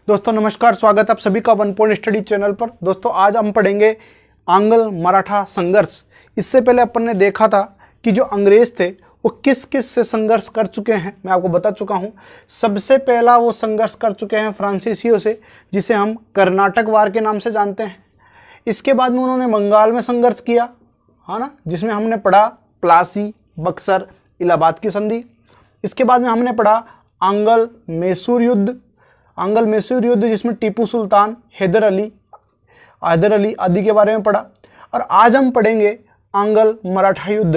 दोस्तों नमस्कार, स्वागत है आप सभी का वन पॉइंट स्टडी चैनल पर। दोस्तों आज हम पढ़ेंगे आंग्ल मराठा संघर्ष। इससे पहले अपन ने देखा था कि जो अंग्रेज थे वो किस किस से संघर्ष कर चुके हैं, मैं आपको बता चुका हूं। सबसे पहला वो संघर्ष कर चुके हैं फ्रांसीसियों से, जिसे हम कर्नाटक वार के नाम से जानते हैं। इसके बाद में उन्होंने बंगाल में संघर्ष किया, है ना, जिसमें हमने पढ़ा प्लासी, बक्सर, इलाहाबाद की संधि। इसके बाद में हमने पढ़ा आंग्ल मैसूर युद्ध, जिसमें टीपू सुल्तान, हैदर अली आदि के बारे में पढ़ा। और आज हम पढ़ेंगे आंग्ल मराठा युद्ध,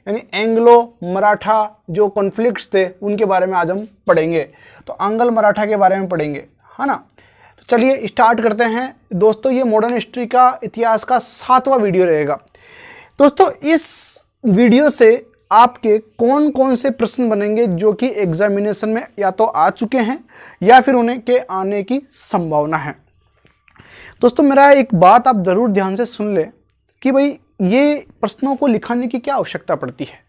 यानी एंग्लो मराठा जो कॉन्फ्लिक्ट्स थे उनके बारे में आज हम पढ़ेंगे। तो आंग्ल मराठा के बारे में पढ़ेंगे, है ना। तो चलिए स्टार्ट करते हैं। दोस्तों ये मॉडर्न हिस्ट्री का इतिहास का 7वां वीडियो रहेगा। दोस्तों इस वीडियो से आपके कौन कौन से प्रश्न बनेंगे जो कि एग्जामिनेशन में या तो आ चुके हैं या फिर उन्हें के आने की संभावना है। दोस्तों मेरा एक बात आप ज़रूर ध्यान से सुन लें कि भाई ये प्रश्नों को लिखाने की क्या आवश्यकता पड़ती है।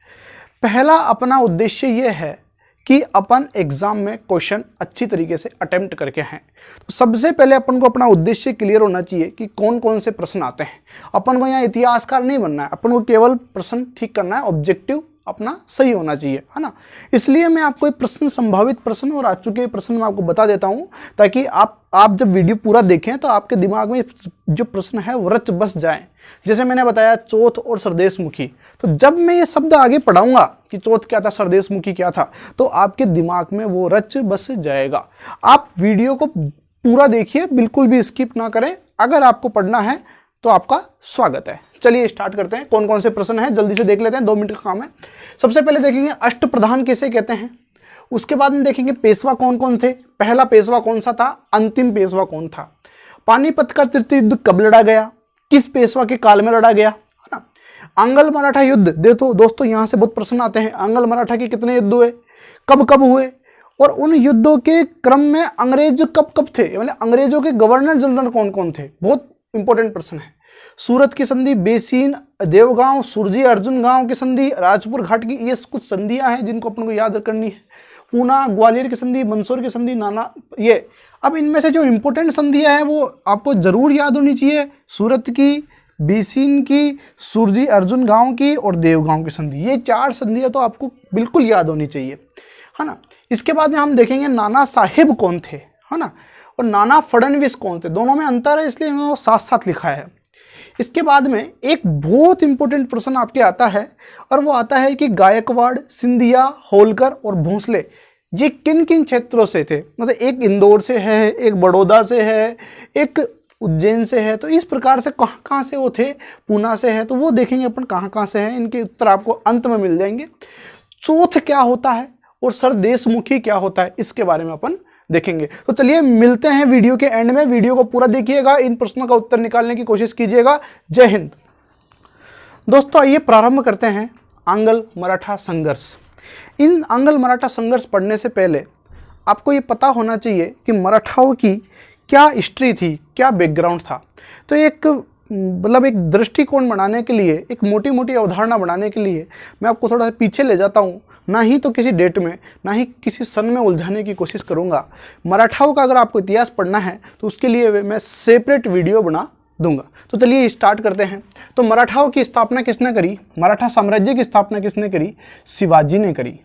पहला अपना उद्देश्य ये है कि अपन एग्जाम में क्वेश्चन अच्छी तरीके से अटेम्प्ट करके हैं। तो सबसे पहले अपन को अपना उद्देश्य क्लियर होना चाहिए कि कौन कौन से प्रश्न आते हैं। अपन को यहाँ इतिहासकार नहीं बनना है, अपन को केवल प्रश्न ठीक करना है, ऑब्जेक्टिव अपना सही होना चाहिए, है ना। इसलिए मैं आपको एक प्रश्न, संभावित प्रश्न और आ चुके प्रश्न मैं आपको बता देता हूँ, ताकि आप जब वीडियो पूरा देखें तो आपके दिमाग में जो प्रश्न है वो रच बस जाए। जैसे मैंने बताया चौथ और सरदेशमुखी, तो जब मैं ये शब्द आगे पढ़ाऊंगा कि चौथ क्या था, सरदेशमुखी क्या था, तो आपके दिमाग में वो रच बस जाएगा। आप वीडियो को पूरा देखिए, बिल्कुल भी स्किप ना करें। अगर आपको पढ़ना है तो आपका स्वागत है। चलिए स्टार्ट करते हैं। कौन कौन से प्रश्न हैं जल्दी से देख लेते हैं, 2 मिनट का काम है। सबसे पहले देखेंगे अष्टप्रधान किसे कहते हैं। उसके बाद में देखेंगे पेशवा कौन कौन थे, पहला पेशवा कौन सा था, अंतिम पेशवा कौन था। पानीपत का तृतीय युद्ध कब लड़ा गया, किस पेशवा के काल में लड़ा गया, है ना। आंग्ल मराठा युद्ध देखो दोस्तों, यहां से बहुत प्रश्न आते हैं। आंग्ल मराठा के कितने युद्ध हुए, कब कब हुए, और उन युद्धों के क्रम में अंग्रेज कब कब थे, मतलब अंग्रेजों के गवर्नर जनरल कौन कौन थे। बहुत इंपॉर्टेंट प्रश्न है। सूरत की संधि, बेसीन, देवगांव, सुरजी अर्जुन गांव की संधि, राजपुर घाट की, ये कुछ संधियां हैं जिनको अपन को याद करनी है। पूना ग्वालियर की संधि, मंदसौर की संधि, नाना, ये अब इनमें से जो इंपॉर्टेंट संधियां हैं वो आपको जरूर याद होनी चाहिए। सूरत की, बेसीन की, सुरजी अर्जुन गांव की और देवगांव की संधि, ये 4 संधियां तो आपको बिल्कुल याद होनी चाहिए, है ना। इसके बाद में हम देखेंगे नाना साहेब कौन थे, है ना, और नाना फडणवीस कौन थे। दोनों में अंतर है, इसलिए इन्होंने साथ साथ लिखा है। इसके बाद में एक बहुत इंपॉर्टेंट प्रश्न आपके आता है, और वो आता है कि गायकवाड़, सिंधिया, होलकर और भोंसले ये किन किन क्षेत्रों से थे। मतलब एक इंदौर से है, एक बड़ौदा से है, एक उज्जैन से है। तो इस प्रकार से कहाँ कहाँ से वो थे, पूना से है, तो वो देखेंगे अपन कहाँ कहाँ से हैं। इनके उत्तर आपको अंत में मिल जाएंगे। चौथ क्या होता है और सरदेशमुखी क्या होता है, इसके बारे में अपन देखेंगे। तो चलिए मिलते हैं वीडियो के एंड में। वीडियो को पूरा देखिएगा, इन प्रश्नों का उत्तर निकालने की कोशिश कीजिएगा। जय हिंद। दोस्तों आइए प्रारंभ करते हैं आंग्ल मराठा संघर्ष। इन आंग्ल मराठा संघर्ष पढ़ने से पहले आपको ये पता होना चाहिए कि मराठाओं की क्या हिस्ट्री थी, क्या बैकग्राउंड था। तो एक मतलब एक दृष्टिकोण बनाने के लिए, एक मोटी मोटी अवधारणा बनाने के लिए मैं आपको थोड़ा सा पीछे ले जाता हूँ। ना ही तो किसी डेट में, ना ही किसी सन में उलझाने की कोशिश करूँगा। मराठाओं का अगर आपको इतिहास पढ़ना है तो उसके लिए मैं सेपरेट वीडियो बना दूंगा। तो चलिए स्टार्ट करते हैं। तो मराठाओं की स्थापना किसने करी, मराठा साम्राज्य की स्थापना किसने करी, शिवाजी ने करी।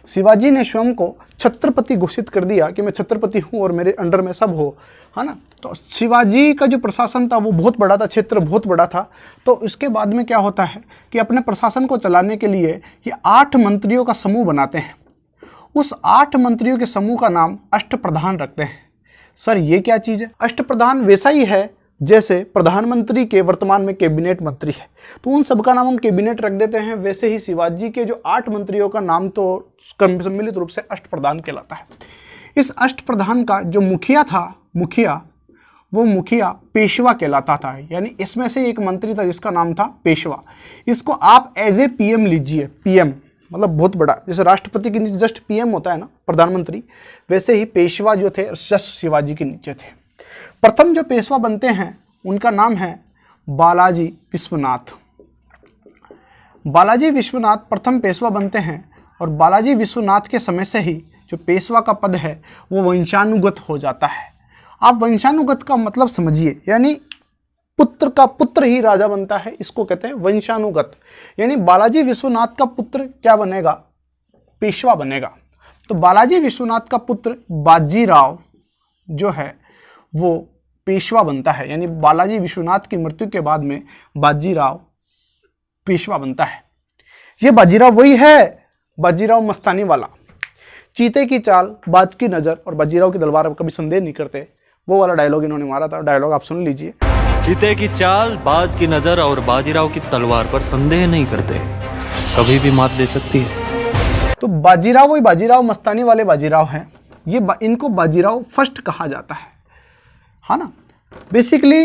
शिवाजी ने स्वयं को छत्रपति घोषित कर दिया कि मैं छत्रपति हूँ और मेरे अंडर में सब हो, है ना। तो शिवाजी का जो प्रशासन था वो बहुत बड़ा था, क्षेत्र बहुत बड़ा था। तो इसके बाद में क्या होता है कि अपने प्रशासन को चलाने के लिए ये 8 मंत्रियों का समूह बनाते हैं। उस 8 मंत्रियों के समूह का नाम अष्टप्रधान रखते हैं। सर ये क्या चीज़ है। अष्टप्रधान वैसा ही है जैसे प्रधानमंत्री के वर्तमान में कैबिनेट मंत्री है, तो उन सबका नाम हम कैबिनेट रख देते हैं। वैसे ही शिवाजी के जो 8 मंत्रियों का नाम तो सम्मिलित रूप से अष्टप्रधान कहलाता है। इस अष्टप्रधान का जो मुखिया था, वो मुखिया पेशवा कहलाता था। यानी इसमें से एक मंत्री था जिसका नाम था पेशवा। इसको आप एज ए पीएम लीजिए। पीएम मतलब बहुत बड़ा, जैसे राष्ट्रपति के नीचे जस्ट पीएम होता है ना, प्रधानमंत्री, वैसे ही पेशवा जो थे जस्ट शिवाजी के नीचे थे। प्रथम जो पेशवा बनते हैं उनका नाम है बालाजी विश्वनाथ। बालाजी विश्वनाथ प्रथम पेशवा बनते हैं, और बालाजी विश्वनाथ के समय से ही जो पेशवा का पद है वो वंशानुगत हो जाता है। आप वंशानुगत का मतलब समझिए, यानी पुत्र का पुत्र ही राजा बनता है, इसको कहते हैं वंशानुगत। यानी बालाजी विश्वनाथ का पुत्र क्या बनेगा? पेशवा बनेगा। तो बालाजी विश्वनाथ का पुत्र बाजीराव जो है वो पेशवा बनता है, यानी बालाजी विश्वनाथ की मृत्यु के बाद में बाजीराव पेशवा बनता है। ये बाजीराव वही है, बाजीराव मस्तानी वाला, चीते की चाल, बाज की नजर और बाजीराव की तलवार, कभी संदेह नहीं करते, वो वाला डायलॉग इन्होंने मारा था। डायलॉग आप सुन लीजिए। चीते की चाल, बाज की नजर और बाजीराव की तलवार पर संदेह नहीं करते, कभी भी मात दे सकती है। तो बाजीराव वही बाजीराव मस्तानी वाले बाजीराव हैं। ये इनको बाजीराव फर्स्ट कहा जाता है ना। बेसिकली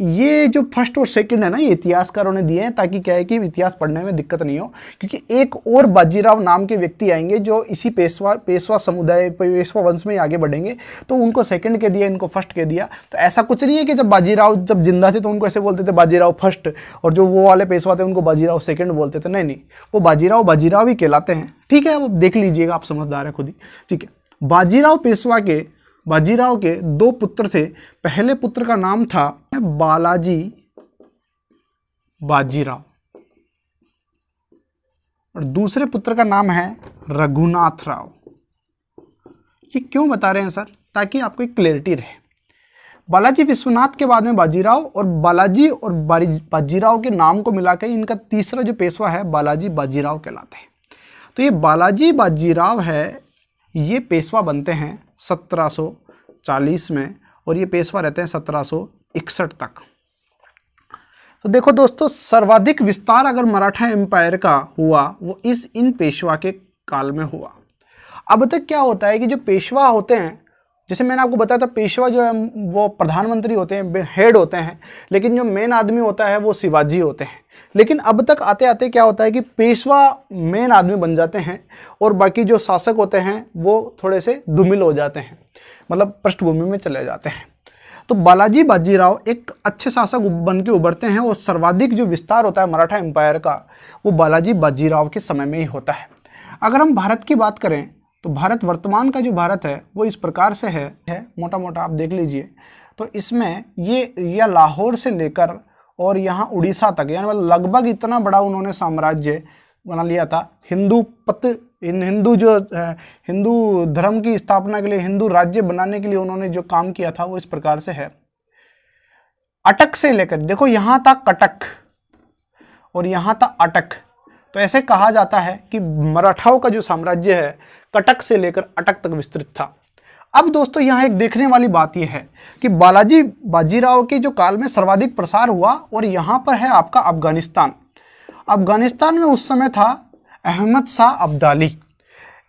ये जो फर्स्ट और सेकंड है ना, ये इतिहासकारों ने दिए हैं ताकि क्या है कि इतिहास पढ़ने में दिक्कत नहीं हो, क्योंकि एक और बाजीराव नाम के व्यक्ति आएंगे जो इसी पेशवा समुदाय, पेशवा वंश में आगे बढ़ेंगे, तो उनको सेकंड के दिया, इनको फर्स्ट के दिया। तो ऐसा कुछ नहीं है कि जब बाजीराव जब जिंदा थे तो उनको ऐसे बोलते थे बाजीराव फर्स्ट, और जो वो वाले पेशवा थे उनको बाजीराव सेकंड बोलते थे। नहीं, वो बाजीराव ही कहलाते हैं। ठीक है, अब देख लीजिएगा, आप समझदार है खुद ही। ठीक है, बाजीराव के दो पुत्र थे। पहले पुत्र का नाम था बालाजी बाजीराव और दूसरे पुत्र का नाम है रघुनाथ राव। ये क्यों बता रहे हैं सर? ताकि आपको एक क्लैरिटी रहे। बालाजी विश्वनाथ के बाद में बाजीराव, और बालाजी और बाजीराव के नाम को मिलाकर इनका तीसरा जो पेशवा है बालाजी बाजीराव कहलाते हैं। तो ये बालाजी बाजीराव है, ये पेशवा बनते हैं 1740 में और ये पेशवा रहते हैं 1761 तक। तो देखो दोस्तों, सर्वाधिक विस्तार अगर मराठा एम्पायर का हुआ वो इन पेशवा के काल में हुआ। अब तक क्या होता है कि जो पेशवा होते हैं, जैसे मैंने आपको बताया था, पेशवा जो है वो प्रधानमंत्री होते हैं, हेड होते हैं, लेकिन जो मेन आदमी होता है वो शिवाजी होते हैं। लेकिन अब तक आते आते क्या होता है कि पेशवा मेन आदमी बन जाते हैं और बाकी जो शासक होते हैं वो थोड़े से धूमिल हो जाते हैं, मतलब पृष्ठभूमि में चले जाते हैं। तो बालाजी बाजीराव एक अच्छे शासक बन के उभरते हैं और सर्वाधिक जो विस्तार होता है मराठा एम्पायर का वो बालाजी बाजीराव के समय में ही होता है। अगर हम भारत की बात करें तो भारत, वर्तमान का जो भारत है वो इस प्रकार से है मोटा मोटा आप देख लीजिए। तो इसमें ये लाहौर से लेकर और यहाँ उड़ीसा तक, यानी लगभग इतना बड़ा उन्होंने साम्राज्य बना लिया था। हिंदू धर्म की स्थापना के लिए, हिंदू राज्य बनाने के लिए उन्होंने जो काम किया था वो इस प्रकार से है। अटक से लेकर, देखो यहाँ था कटक और यहाँ था अटक, तो ऐसे कहा जाता है कि मराठाओं का जो साम्राज्य है कटक से लेकर अटक तक विस्तृत था। अब दोस्तों यहाँ एक देखने वाली बात यह है कि बालाजी बाजीराव के जो काल में सर्वाधिक प्रसार हुआ, और यहाँ पर है आपका अफगानिस्तान। अफगानिस्तान में उस समय था अहमद शाह अब्दाली।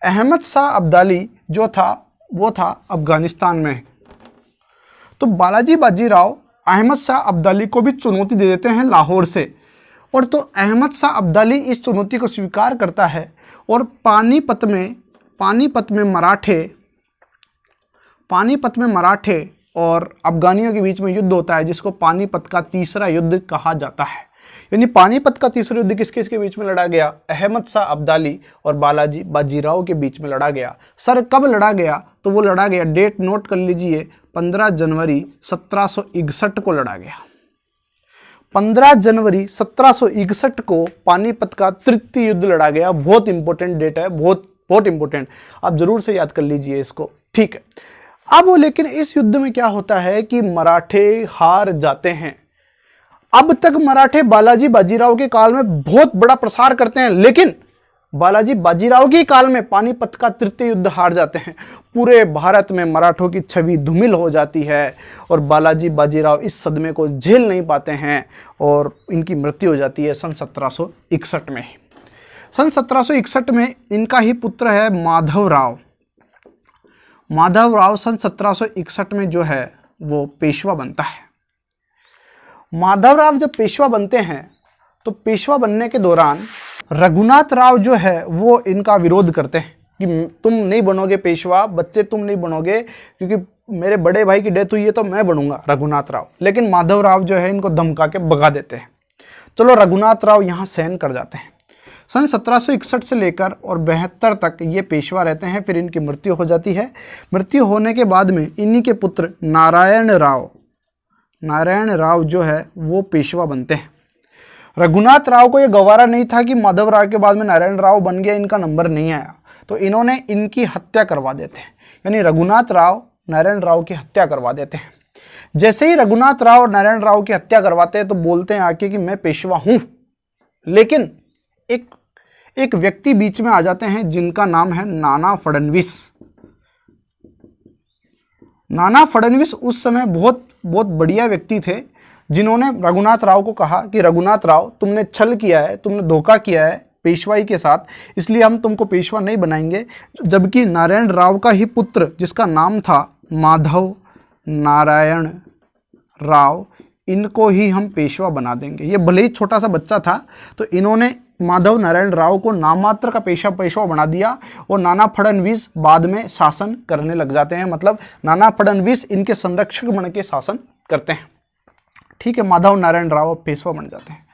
अहमद शाह अब्दाली जो था वो था अफगानिस्तान में। तो बालाजी बाजीराव अहमद शाह अब्दाली को भी चुनौती दे देते हैं लाहौर से, और तो अहमद शाह अब्दाली इस चुनौती को स्वीकार करता है और पानीपत में मराठे और अफगानियों के बीच में युद्ध होता है, जिसको पानीपत का तीसरा युद्ध कहा जाता है। यानी पानीपत का तीसरा युद्ध किसके बीच में लड़ा गया? अहमद शाह अब्दाली और बालाजी बाजीराव के बीच में लड़ा गया। सर कब लड़ा गया? तो वो लड़ा गया, डेट नोट कर लीजिए, 15 जनवरी 1761 को लड़ा गया। 15 जनवरी 1761 को पानीपत का तृतीय युद्ध लड़ा गया। बहुत इंपॉर्टेंट डेट है, बहुत इंपॉर्टेंट, आप जरूर से याद कर लीजिए इसको। ठीक है, अब लेकिन इस युद्ध में क्या होता है कि मराठे हार जाते हैं। अब तक मराठे बालाजी बाजीराव के काल में बहुत बड़ा प्रसार करते हैं, लेकिन बालाजी बाजीराव के काल में पानीपत का तृतीय युद्ध हार जाते हैं। पूरे भारत में मराठों की छवि धूमिल हो जाती है और बालाजी बाजीराव इस सदमे को झेल नहीं पाते हैं और इनकी मृत्यु हो जाती है सन 1761 में। सन 1761 में इनका ही पुत्र है माधव राव। माधव राव सन 1761 में जो है वो पेशवा बनता है। माधव राव जब पेशवा बनते हैं तो पेशवा बनने के दौरान रघुनाथ राव जो है वो इनका विरोध करते हैं कि तुम नहीं बनोगे पेशवा, बच्चे तुम नहीं बनोगे, क्योंकि मेरे बड़े भाई की डेथ हुई है तो मैं बनूंगा, रघुनाथ राव। लेकिन माधव राव जो है इनको धमका के भगा देते हैं। चलो रघुनाथ राव यहाँ सहन कर जाते हैं। सन 1761 से लेकर और 72 तक ये पेशवा रहते हैं, फिर इनकी मृत्यु हो जाती है। मृत्यु होने के बाद में इन्हीं के पुत्र नारायण राव जो है वो पेशवा बनते हैं। रघुनाथ राव को ये गवारा नहीं था कि माधव राव के बाद में नारायण राव बन गया, इनका नंबर नहीं आया, तो इन्होंने इनकी हत्या करवा देते हैं, यानी रघुनाथ राव नारायण राव की हत्या करवा देते हैं। जैसे ही रघुनाथ राव और नारायण राव की हत्या करवाते हैं तो बोलते हैं आके कि मैं पेशवा हूं, लेकिन एक व्यक्ति बीच में आ जाते हैं जिनका नाम है नाना फडणवीस। नाना फडणवीस उस समय बहुत बढ़िया व्यक्ति थे, जिन्होंने रघुनाथ राव को कहा कि रघुनाथ राव, तुमने छल किया है, तुमने धोखा किया है पेशवाई के साथ, इसलिए हम तुमको पेशवा नहीं बनाएंगे। जबकि नारायण राव का ही पुत्र जिसका नाम था माधव नारायण राव, इनको ही हम पेशवा बना देंगे। ये भले ही छोटा सा बच्चा था, तो इन्होंने माधव नारायण राव को नामात्र का पेशवा बना दिया और नाना फडणवीस बाद में शासन करने लग जाते हैं। मतलब नाना फडणवीस इनके संरक्षक बन के शासन करते हैं। ठीक है, माधव नारायण राव पेशवा बन जाते हैं।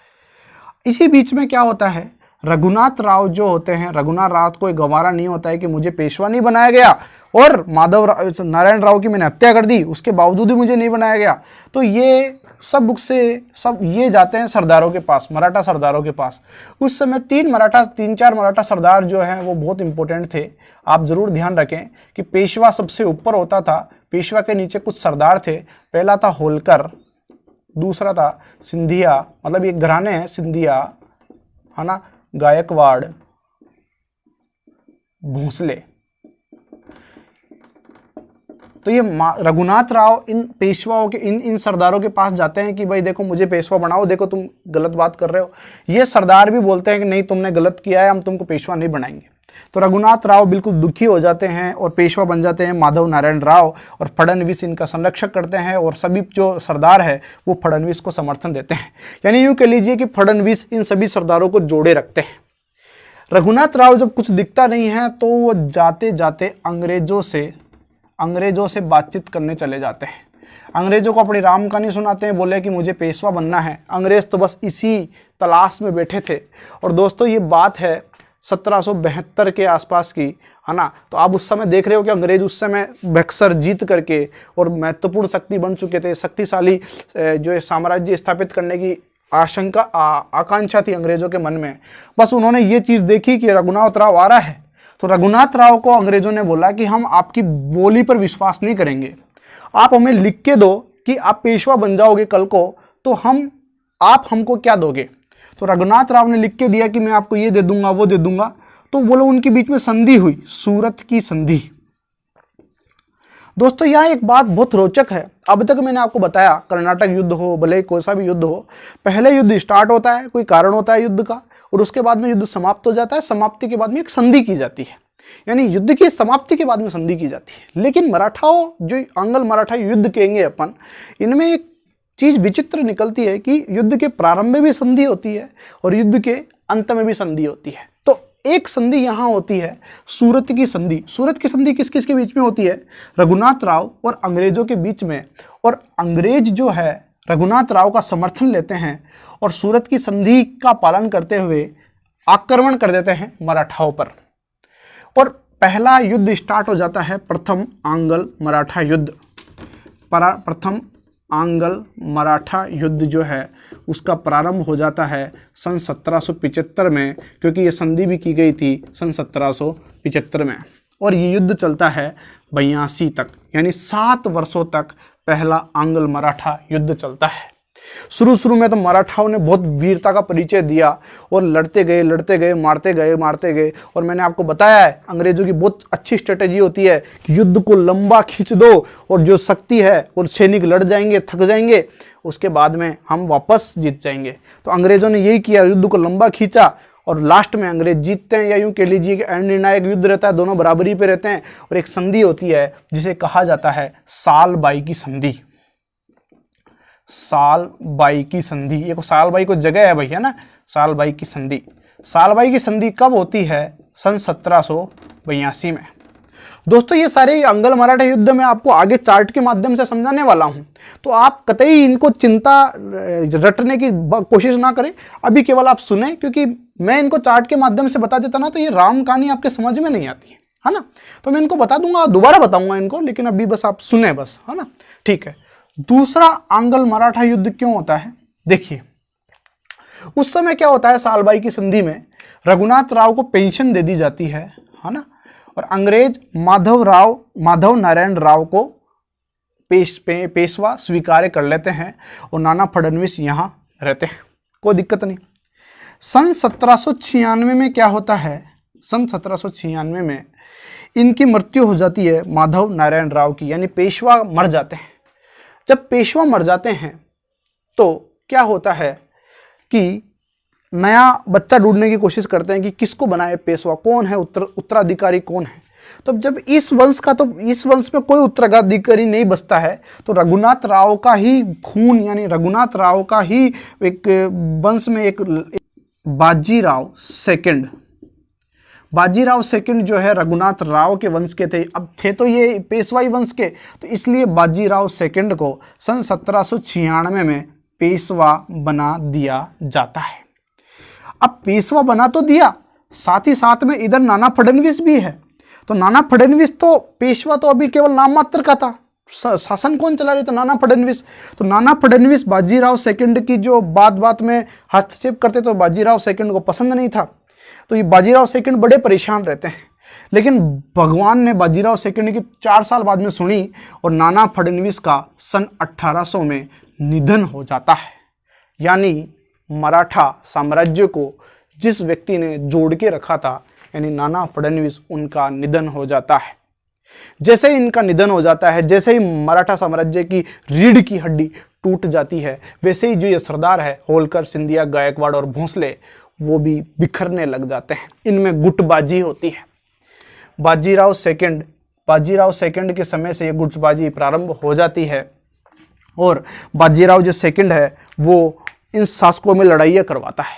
इसी बीच में क्या होता है, रघुनाथ राव जो होते हैं, रघुनाथ राव को गवारा नहीं होता है कि मुझे पेशवा नहीं बनाया गया और नारायण राव की मैंने हत्या कर दी, उसके बावजूद भी मुझे नहीं बनाया गया। तो ये सब ये जाते हैं सरदारों के पास, मराठा सरदारों के पास। उस समय तीन चार मराठा सरदार जो हैं वो बहुत इंपॉर्टेंट थे। आप जरूर ध्यान रखें कि पेशवा सबसे ऊपर होता था, पेशवा के नीचे कुछ सरदार थे। पहला था होलकर, दूसरा था सिंधिया, मतलब ये घराने हैं, सिंधिया है ना, गायकवाड़, भोसले। तो ये रघुनाथ राव इन पेशवाओं के इन सरदारों के पास जाते हैं कि भाई देखो मुझे पेशवा बनाओ, देखो तुम गलत बात कर रहे हो। ये सरदार भी बोलते हैं कि नहीं, तुमने गलत किया है, हम तुमको पेशवा नहीं बनाएंगे। तो रघुनाथ राव बिल्कुल दुखी हो जाते हैं और पेशवा बन जाते हैं माधव नारायण राव, और फडणवीस इनका संरक्षक करते हैं और सभी जो सरदार है वो फडणवीस को समर्थन देते हैं। यानी यूँ कह लीजिए कि फडणवीस इन सभी सरदारों को जोड़े रखते हैं। रघुनाथ राव जब कुछ दिखता नहीं है तो वो जाते जाते अंग्रेजों से बातचीत करने चले जाते हैं। अंग्रेजों को अपनी राम कहानी सुनाते हैं, बोले कि मुझे पेशवा बनना है। अंग्रेज तो बस इसी तलाश में बैठे थे। और दोस्तों ये बात है 1772 के आसपास की, है ना। तो आप उस समय देख रहे हो कि अंग्रेज उस समय बक्सर जीत करके और महत्वपूर्ण शक्ति बन चुके थे, शक्तिशाली जो साम्राज्य स्थापित करने की आकांक्षा थी अंग्रेजों के मन में। बस उन्होंने ये चीज़ देखी कि रघुनाथ राव आ रहा है, तो रघुनाथ राव को अंग्रेजों ने बोला कि हम आपकी बोली पर विश्वास नहीं करेंगे, आप हमें लिख के दो कि आप पेशवा बन जाओगे कल को, तो आप हमको क्या दोगे। तो रघुनाथ राव ने लिख के दिया कि मैं आपको ये दे दूंगा, वो दे दूंगा। तो बोलो उनके बीच में संधि हुई, सूरत की संधि। दोस्तों यहाँ एक बात बहुत रोचक है। अब तक मैंने आपको बताया कर्नाटक युद्ध हो, भले कोई सा भी युद्ध हो, पहले युद्ध स्टार्ट होता है, कोई कारण होता है युद्ध का, और उसके बाद में युद्ध समाप्त हो जाता है। समाप्ति के बाद में एक संधि की जाती है, यानी युद्ध की समाप्ति के बाद में संधि की जाती है। लेकिन मराठाओं, जो आंग्ल मराठा युद्ध कहेंगे अपन, इनमें एक चीज विचित्र निकलती है कि युद्ध के प्रारंभ में भी संधि होती है और युद्ध के अंत में भी संधि होती है। तो एक संधि यहाँ होती है सूरत की संधि। सूरत की संधि किस किस के बीच में होती है? रघुनाथ राव और अंग्रेजों के बीच में। और अंग्रेज जो है रघुनाथ राव का समर्थन लेते हैं और सूरत की संधि का पालन करते हुए आक्रमण कर देते हैं मराठाओं पर। और पहला युद्ध स्टार्ट हो जाता है प्रथम आंग्ल मराठा युद्ध। प्रथम आंग्ल मराठा युद्ध जो है उसका प्रारंभ हो जाता है सन 1775 में, क्योंकि ये संधि भी की गई थी सन 1775 में। और ये युद्ध चलता है 82 तक, यानी 7 वर्षों तक पहला आंग्ल मराठा युद्ध चलता है। शुरू में तो मराठाओं ने बहुत वीरता का परिचय दिया और लड़ते गए, मारते गए। और मैंने आपको बताया है अंग्रेजों की बहुत अच्छी स्ट्रेटेजी होती है कि युद्ध को लंबा खींच दो और जो शक्ति है और सैनिक लड़ जाएंगे, थक जाएंगे, उसके बाद में हम वापस जीत जाएंगे। तो अंग्रेजों ने यही किया, युद्ध को लंबा खींचा और लास्ट में अंग्रेज जीतते हैं, या यूँ कह लीजिए कि निर्णायक युद्ध रहता है, दोनों बराबरी पे रहते हैं। और एक संधि होती है जिसे कहा जाता है सालबाई की संधि। सालबाई की संधि, ये सालबाई को जगह है भाई, है ना, सालबाई की संधि। सालबाई की संधि कब होती है? सन 1782 में। दोस्तों ये सारे आंग्ल मराठा युद्ध में आपको आगे चार्ट के माध्यम से समझाने वाला हूं, तो आप कतई इनको चिंता रटने की कोशिश ना करें, अभी केवल आप सुने, क्योंकि मैं इनको चार्ट के माध्यम से बता देता ना तो ये राम कहानी आपके समझ में नहीं आती है ना। तो मैं इनको बता दूंगा, दोबारा बताऊंगा इनको, लेकिन अभी बस आप सुने बस, है ना। ठीक है, दूसरा आंग्ल मराठा युद्ध क्यों होता है? देखिए, उस समय क्या होता है, सालबाई की संधि में रघुनाथ राव को पेंशन दे दी जाती है ना, और अंग्रेज माधव नारायण राव को पेशवा स्वीकार कर लेते हैं और नाना फडणवीस यहाँ रहते हैं, कोई दिक्कत नहीं। सन 1796 में क्या होता है, सन 1796 में इनकी मृत्यु हो जाती है माधव नारायण राव की, यानी पेशवा मर जाते हैं। जब पेशवा मर जाते हैं तो क्या होता है कि नया बच्चा ढूंढने की कोशिश करते हैं कि किसको बनाए पेशवा, कौन है उत्तराधिकारी कौन है। तो जब इस वंश में कोई उत्तराधिकारी नहीं बचता है तो रघुनाथ राव का ही खून, यानी रघुनाथ राव का ही एक वंश में एक बाजीराव सेकंड जो है रघुनाथ राव के वंश के थे, अब थे तो ये पेशवाई वंश के, तो इसलिए बाजीराव सेकंड को सन 1796 में पेशवा बना दिया जाता है। अब पेशवा बना तो दिया, साथ ही साथ में इधर नाना फडणवीस भी है। तो नाना फडणवीस तो पेशवा तो अभी केवल नाम मात्र का था, शासन कौन चला रहे थे? नाना फडणवीस। तो नाना फडणवीस बाजीराव सेकंड की जो बात में हस्तक्षेप करते तो बाजीराव सेकंड को पसंद नहीं था, तो ये बाजीराव सेकंड बड़े परेशान रहते हैं। लेकिन भगवान ने बाजीराव सेकंड की 4 साल बाद में सुनी और नाना फडणवीस का सन 1800 में निधन हो जाता है। यानी मराठा साम्राज्य को जिस व्यक्ति ने जोड़ के रखा था, यानी नाना फडणवीस, उनका निधन हो जाता है। जैसे ही इनका निधन हो जाता है, जैसे ही मराठा साम्राज्य की रीढ़ की हड्डी टूट जाती है, वैसे ही जो ये सरदार है होलकर, सिंधिया, गायकवाड़ और भोंसले, वो भी बिखरने लग जाते हैं। इनमें गुटबाजी होती है। बाजीराव सेकंड के समय से ये गुटबाजी प्रारंभ हो जाती है और बाजीराव जो सेकंड है वो इन शासकों में लड़ाइयाँ करवाता है।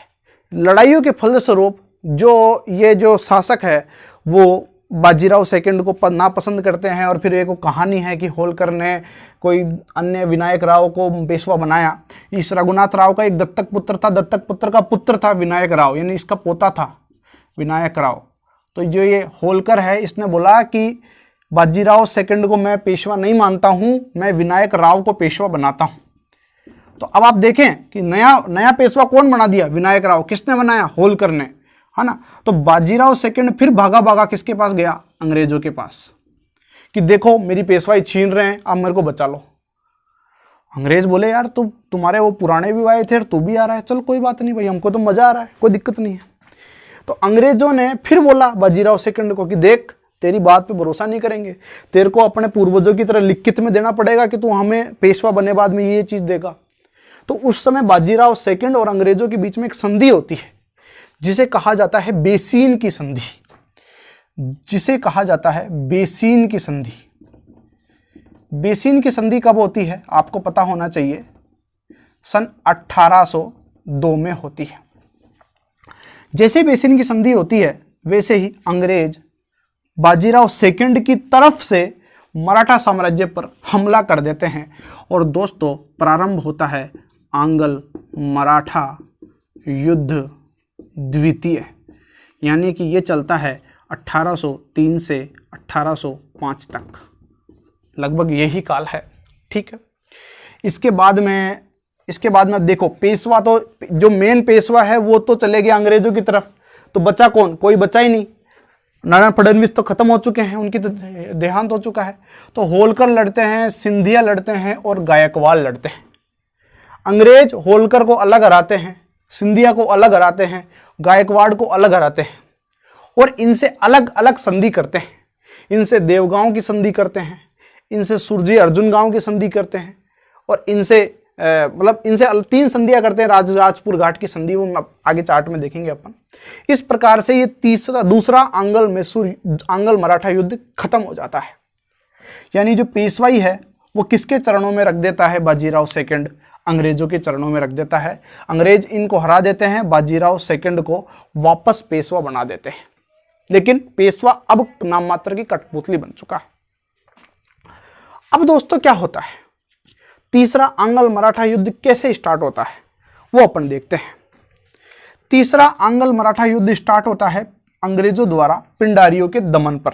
लड़ाइयों के फलस्वरूप जो शासक है वो बाजीराव सेकंड को नापसंद करते हैं और फिर एक कहानी है कि होलकर ने कोई अन्य विनायक राव को पेशवा बनाया। इस रघुनाथ राव का एक दत्तक पुत्र था, दत्तक पुत्र का पुत्र था विनायक राव, यानी इसका पोता था विनायक राव। तो जो ये होलकर है, इसने बोला कि बाजीराव सेकंड को मैं पेशवा नहीं मानता हूँ, मैं विनायक राव को पेशवा बनाता हूँ। तो अब आप देखें कि नया पेशवा कौन बना दिया? विनायक राव। किसने बनाया? होलकर ने, है ना। तो बाजीराव सेकंड फिर भागा किसके पास गया? अंग्रेजों के पास, कि देखो मेरी पेशवाई छीन रहे हैं, अब मेरे को बचा लो। अंग्रेज बोले यार तुम्हारे वो पुराने भी आए थे और तू भी आ रहा है, चल कोई बात नहीं भाई, हमको तो मजा आ रहा है, कोई दिक्कत नहीं है। तो अंग्रेजों ने फिर बोला बाजीराव सेकंड को कि देख, तेरी बात पे भरोसा नहीं करेंगे, तेरे को अपने पूर्वजों की तरह लिखित में देना पड़ेगा कि तू हमें पेशवा बनने बाद में ये चीज देगा। तो उस समय बाजीराव सेकंड और अंग्रेजों के बीच में एक संधि होती है जिसे कहा जाता है बेसीन की संधि, जिसे कहा जाता है बेसीन की संधि। बेसीन की संधि कब होती है आपको पता होना चाहिए, सन 1802 में होती है। जैसे बेसीन की संधि होती है वैसे ही अंग्रेज बाजीराव सेकंड की तरफ से मराठा साम्राज्य पर हमला कर देते हैं और दोस्तों प्रारंभ होता है आंग्ल मराठा युद्ध द्वितीय, यानी कि ये चलता है 1803 से 1805 तक, लगभग यही काल है। ठीक है, इसके बाद में देखो पेशवा तो जो मेन पेशवा है वो तो चले गए अंग्रेजों की तरफ, तो बचा कौन? कोई बचा ही नहीं। नाना फडणवीस तो खत्म हो चुके हैं, उनकी तो देहांत हो चुका है। तो होलकर लड़ते हैं, सिंधिया लड़ते हैं और गायकवाड़ लड़ते हैं। अंग्रेज होलकर को अलग हराते हैं, सिंधिया को अलग हराते हैं, गायकवाड़ को अलग हराते हैं और इनसे अलग अलग संधि करते हैं। इनसे देवगांव की संधि करते हैं, इनसे सुरजी अर्जुन गांव की संधि करते हैं और इनसे इनसे 3 संधियां करते हैं। राजपुर घाट की संधि वो आगे चार्ट में देखेंगे अपन। इस प्रकार से ये दूसरा आंग्ल मराठा युद्ध खत्म हो जाता है। यानी जो पेशवाई है वो किसके चरणों में रख देता है? बाजीराव सेकंड अंग्रेजों के चरणों में रख देता है। अंग्रेज इनको हरा देते हैं, बाजीराव सेकंड को वापस पेशवा बना देते हैं। लेकिन पेशवा अब नाम मात्र की कठपुतली बन चुका है। अब दोस्तों क्या होता है, तीसरा आंग्ल मराठा युद्ध कैसे स्टार्ट होता है वो अपन देखते हैं। तीसरा आंग्ल मराठा युद्ध स्टार्ट होता है अंग्रेजों द्वारा पिंडारियों के दमन पर।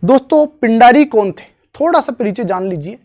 दोस्तों पिंडारी कौन थे, थोड़ा सा परिचय जान लीजिए।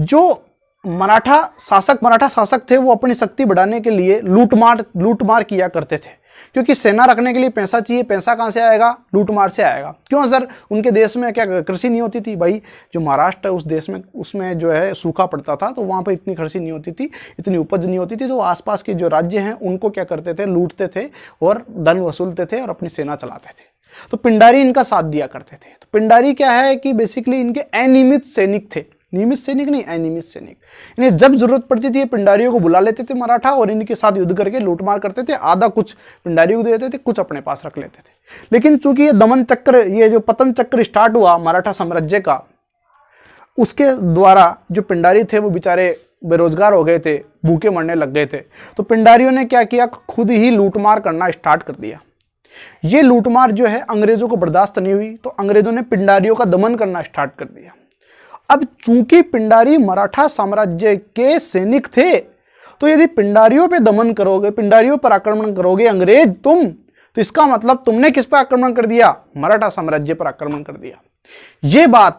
जो मराठा शासक थे वो अपनी शक्ति बढ़ाने के लिए लूटमार किया करते थे, क्योंकि सेना रखने के लिए पैसा चाहिए। पैसा कहाँ से आएगा? लूटमार से आएगा। क्यों सर? उनके देश में क्या कृषि नहीं होती थी? भाई जो महाराष्ट्र है उस देश में, उसमें जो है सूखा पड़ता था, तो वहाँ पर इतनी कृषि नहीं होती थी, इतनी उपज नहीं होती थी। तो आसपास के जो राज्य हैं उनको क्या करते थे? लूटते थे और धन वसूलते थे और अपनी सेना चलाते थे। तो पिंडारी इनका साथ दिया करते थे। तो पिंडारी क्या है कि बेसिकली इनके अनियमित सैनिक थे, नियमित सैनिक नहीं, अनियमित सैनिक। इन्हें जब जरूरत पड़ती थी पिंडारियों को बुला लेते थे मराठा और इनके साथ युद्ध करके लूटमार करते थे। आधा कुछ पिंडारियों को दे देते थे, कुछ अपने पास रख लेते थे। लेकिन चूंकि ये दमन चक्र, ये जो पतन चक्र स्टार्ट हुआ मराठा साम्राज्य का, उसके द्वारा जो पिंडारी थे वो बेचारे बेरोजगार हो गए थे, भूखे मरने लग गए थे। तो पिंडारियों ने क्या किया? खुद ही लूटमार करना स्टार्ट कर दिया। ये लूटमार जो है अंग्रेजों को बर्दाश्त नहीं हुई, तो अंग्रेजों ने पिंडारियों का दमन करना स्टार्ट कर दिया। अब चूंकि पिंडारी मराठा साम्राज्य के सैनिक थे, तो यदि पिंडारियों पे दमन करोगे, पिंडारियों पर आक्रमण करोगे अंग्रेज तुम, तो इसका मतलब तुमने किस पर आक्रमण कर दिया? मराठा साम्राज्य पर आक्रमण कर दिया। ये बात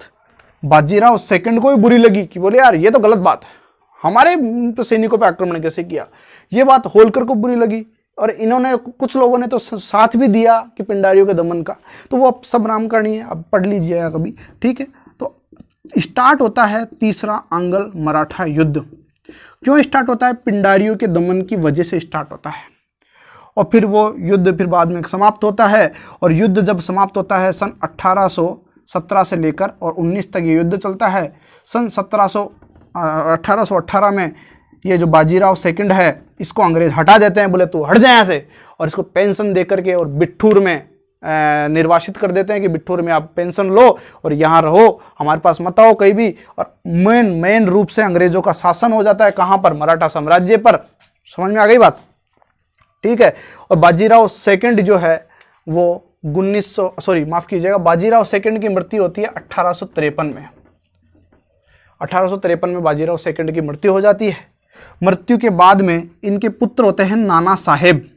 बाजीराव सेकंड को भी बुरी लगी कि बोले यार ये तो गलत बात है, हमारे सैनिकों पर आक्रमण कैसे किया। ये बात होलकर को बुरी लगी और इन्होंने, कुछ लोगों ने तो साथ भी दिया कि पिंडारियों के दमन का। तो वो अब सब नामकरणी है, अब पढ़ लीजिएगा कभी, ठीक है। तो स्टार्ट होता है तीसरा आंग्ल मराठा युद्ध। क्यों स्टार्ट होता है? पिंडारियों के दमन की वजह से स्टार्ट होता है। और फिर वो युद्ध फिर बाद में समाप्त होता है। और युद्ध जब समाप्त होता है सन 1817 से लेकर और 19 तक ये युद्ध चलता है। सन 1818 में ये जो बाजीराव सेकंड है, इसको अंग्रेज हटा देते हैं, बोले तू हट जाए यहाँ से, और इसको पेंशन दे करके और बिट्ठूर में निर्वासित कर देते हैं कि बिट्ठूर में आप पेंशन लो और यहाँ रहो, हमारे पास मत आओ कहीं भी। और मेन रूप से अंग्रेजों का शासन हो जाता है कहाँ पर? मराठा साम्राज्य पर। समझ में आ गई बात? ठीक है। और बाजीराव सेकंड जो है वो बाजीराव सेकंड की मृत्यु होती है 1853 में। 1853 में बाजीराव सेकंड की मृत्यु हो जाती है। मृत्यु के बाद में इनके पुत्र होते हैं नाना साहेब।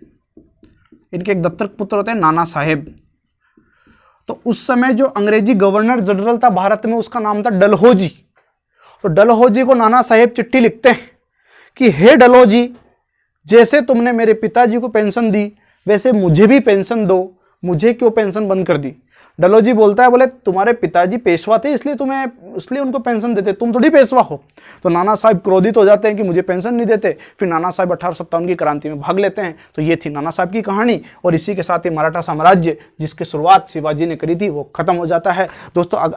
इनके एक दत्तक पुत्र होते हैं नाना साहेब। तो उस समय जो अंग्रेजी गवर्नर जनरल था भारत में, उसका नाम था डलहौजी। तो डलहौजी को नाना साहेब चिट्ठी लिखते हैं कि हे डलहौजी, जैसे तुमने मेरे पिताजी को पेंशन दी वैसे मुझे भी पेंशन दो, मुझे क्यों पेंशन बंद कर दी? डलहौजी बोलता है, बोले तुम्हारे पिताजी पेशवा थे इसलिए उनको पेंशन देते, तुम थोड़ी पेशवा हो। तो नाना साहब क्रोधित हो जाते हैं कि मुझे पेंशन नहीं देते। फिर नाना साहब 1857 की क्रांति में भाग लेते हैं। तो ये थी नाना साहब की कहानी। और इसी के साथ ही मराठा साम्राज्य जिसकी शुरुआत शिवाजी ने करी थी वो खत्म हो जाता है। दोस्तों अब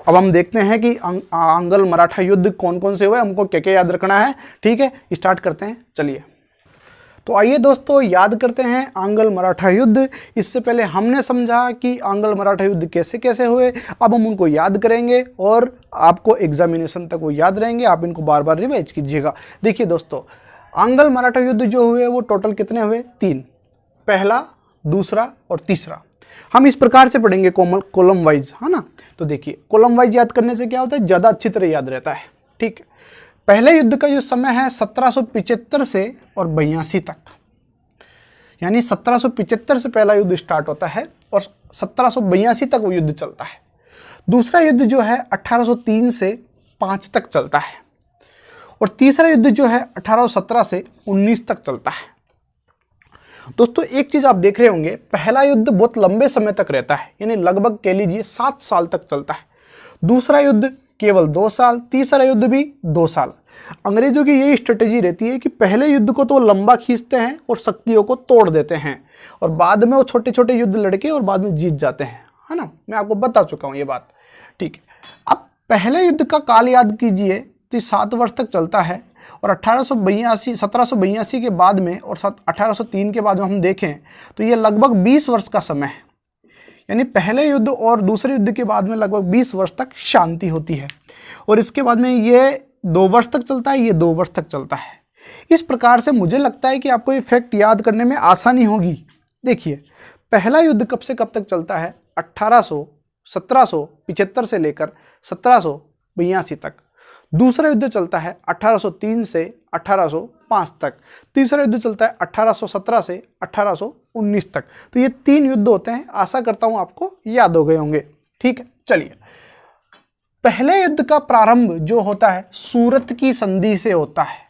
हम देखते हैं कि आंग्ल मराठा युद्ध कौन कौन से हुए, हमको क्या क्या याद रखना है। ठीक है, स्टार्ट करते हैं, चलिए। तो आइए दोस्तों याद करते हैं आंग्ल मराठा युद्ध। इससे पहले हमने समझा कि आंग्ल मराठा युद्ध कैसे कैसे हुए, अब हम उनको याद करेंगे और आपको एग्जामिनेशन तक वो याद रहेंगे। आप इनको बार बार रिवाइज कीजिएगा। देखिए दोस्तों, आंग्ल मराठा युद्ध जो हुए वो टोटल कितने हुए? 3, पहला, दूसरा और तीसरा। हम इस प्रकार से पढ़ेंगे कॉलम वाइज, है ना। तो देखिए कॉलम वाइज याद करने से क्या होता है, ज़्यादा अच्छी तरह याद रहता है। ठीक है, पहले युद्ध का जो समय है 1775 से और 82 तक, यानी 1775 से पहला युद्ध स्टार्ट होता है और 1782 तक वो युद्ध चलता है। दूसरा युद्ध जो है 1803 से 5 तक चलता है और तीसरा युद्ध जो है 1817 से 19 तक चलता है। दोस्तों एक चीज आप देख रहे होंगे, पहला युद्ध बहुत लंबे समय तक रहता है, यानी लगभग कह लीजिए 7 साल तक चलता है। दूसरा युद्ध केवल 2 साल, तीसरा युद्ध भी 2 साल। अंग्रेजों की यही स्ट्रेटेजी रहती है कि पहले युद्ध को तो लंबा खींचते हैं और शक्तियों को तोड़ देते हैं और बाद में वो छोटे छोटे युद्ध लड़के और बाद में जीत जाते हैं, है ना। मैं आपको बता चुका हूँ ये बात। ठीक है, अब पहले युद्ध का काल याद कीजिए तो 7 वर्ष तक चलता है और 1782 के बाद में और 1803 के बाद में हम देखें तो ये लगभग 20 वर्ष का समय है। यानी पहले युद्ध और दूसरे युद्ध के बाद में लगभग 20 वर्ष तक शांति होती है और इसके बाद में ये 2 वर्ष तक चलता है, ये 2 वर्ष तक चलता है। इस प्रकार से मुझे लगता है कि आपको ये फैक्ट याद करने में आसानी होगी। देखिए पहला युद्ध कब से कब तक चलता है? 1775 से लेकर 1782 तक। दूसरा युद्ध चलता है 1803 से 1805 1805 तक। तीसरा युद्ध चलता है 1817 से 1819 तक। तो ये 3 युद्ध होते हैं, आशा करता हूं आपको याद हो गए होंगे। ठीक है, चलिए। पहले युद्ध का प्रारंभ जो होता है सूरत की संधि से होता है।